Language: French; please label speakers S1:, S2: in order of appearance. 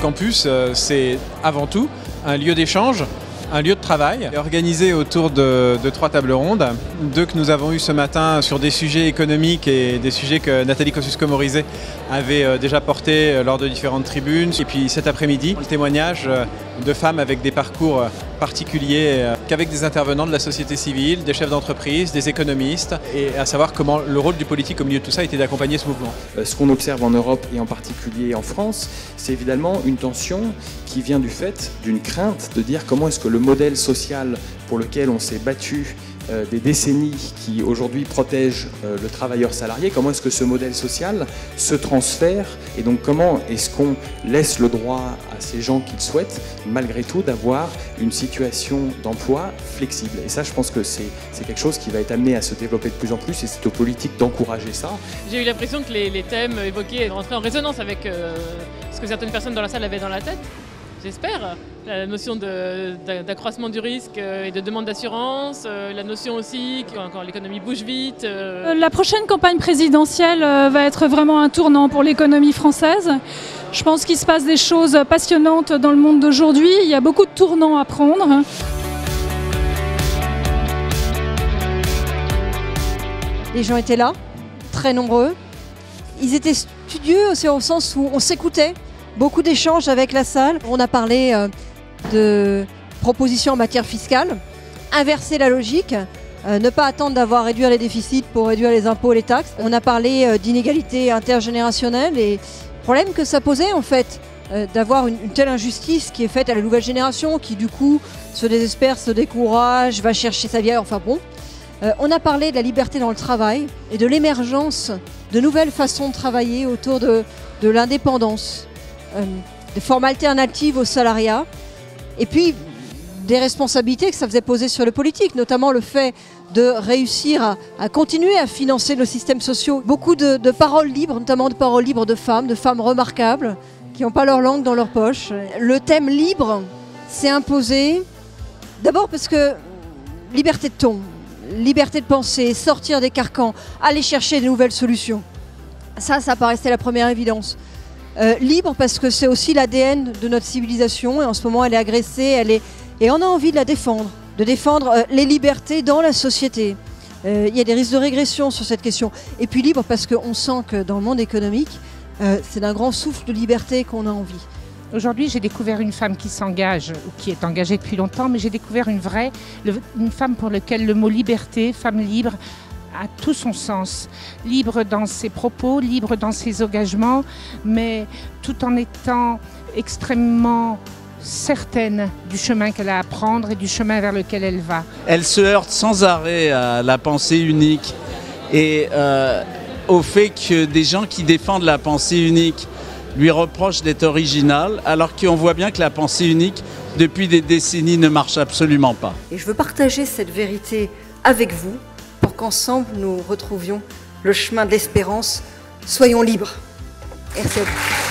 S1: campus, c'est avant tout un lieu d'échange, un lieu de travail, organisé autour de 3 tables rondes, 2 que nous avons eues ce matin sur des sujets économiques et des sujets que Nathalie Kosciusko-Morizet avait déjà portés lors de différentes tribunes. Et puis cet après-midi, le témoignage de femmes avec des parcours particuliers, qu'avec des intervenants de la société civile, des chefs d'entreprise, des économistes, et à savoir comment le rôle du politique au milieu de tout ça était d'accompagner ce mouvement.
S2: Ce qu'on observe en Europe et en particulier en France, c'est évidemment une tension qui vient du fait d'une crainte de dire comment est-ce que le modèle social pour lequel on s'est battu des décennies, qui aujourd'hui protège le travailleur salarié, comment est-ce que ce modèle social se transfère, et donc comment est-ce qu'on laisse le droit à ces gens qui le souhaitent, malgré tout, d'avoir une situation d'emploi flexible. Et ça, je pense que c'est quelque chose qui va être amené à se développer de plus en plus, et c'est aux politiques d'encourager ça.
S3: J'ai eu l'impression que les thèmes évoqués rentraient en résonance avec ce que certaines personnes dans la salle avaient dans la tête. J'espère. La notion d'accroissement du risque et de demande d'assurance, la notion aussi quand l'économie bouge vite.
S4: La prochaine campagne présidentielle va être vraiment un tournant pour l'économie française. Je pense qu'il se passe des choses passionnantes dans le monde d'aujourd'hui. Il y a beaucoup de tournants à prendre.
S5: Les gens étaient là, très nombreux. Ils étaient studieux aussi au sens où on s'écoutait. Beaucoup d'échanges avec la salle. On a parlé de propositions en matière fiscale, inverser la logique, ne pas attendre d'avoir réduit les déficits pour réduire les impôts et les taxes. On a parlé d'inégalité intergénérationnelle et le problème que ça posait en fait, d'avoir une telle injustice qui est faite à la nouvelle génération qui du coup se désespère, se décourage, va chercher sa vie, enfin bon. On a parlé de la liberté dans le travail et de l'émergence de nouvelles façons de travailler autour de l'indépendance. Des formes alternatives au salariat et puis des responsabilités que ça faisait poser sur le politique, notamment le fait de réussir à continuer à financer nos systèmes sociaux. Beaucoup de paroles libres, notamment de paroles libres de femmes remarquables qui n'ont pas leur langue dans leur poche. Le thème libre s'est imposé d'abord parce que liberté de ton, liberté de penser, sortir des carcans, aller chercher de nouvelles solutions. Ça paraissait la première évidence. Libre parce que c'est aussi l'ADN de notre civilisation et en ce moment elle est agressée, et on a envie de la défendre, les libertés dans la société. Il y a des risques de régression sur cette question. Et puis libre parce qu'on sent que dans le monde économique, c'est d'un grand souffle de liberté qu'on a envie.
S6: Aujourd'hui, j'ai découvert une femme qui s'engage, ou qui est engagée depuis longtemps, mais j'ai découvert une femme pour laquelle le mot liberté, femme libre, a tout son sens, libre dans ses propos, libre dans ses engagements, mais tout en étant extrêmement certaine du chemin qu'elle a à prendre et du chemin vers lequel elle va.
S7: Elle se heurte sans arrêt à la pensée unique et au fait que des gens qui défendent la pensée unique lui reprochent d'être originale, alors qu'on voit bien que la pensée unique, depuis des décennies, ne marche absolument pas.
S5: Et je veux partager cette vérité avec vous, pour qu'ensemble nous retrouvions le chemin de l'espérance. Soyons libres. Merci à vous.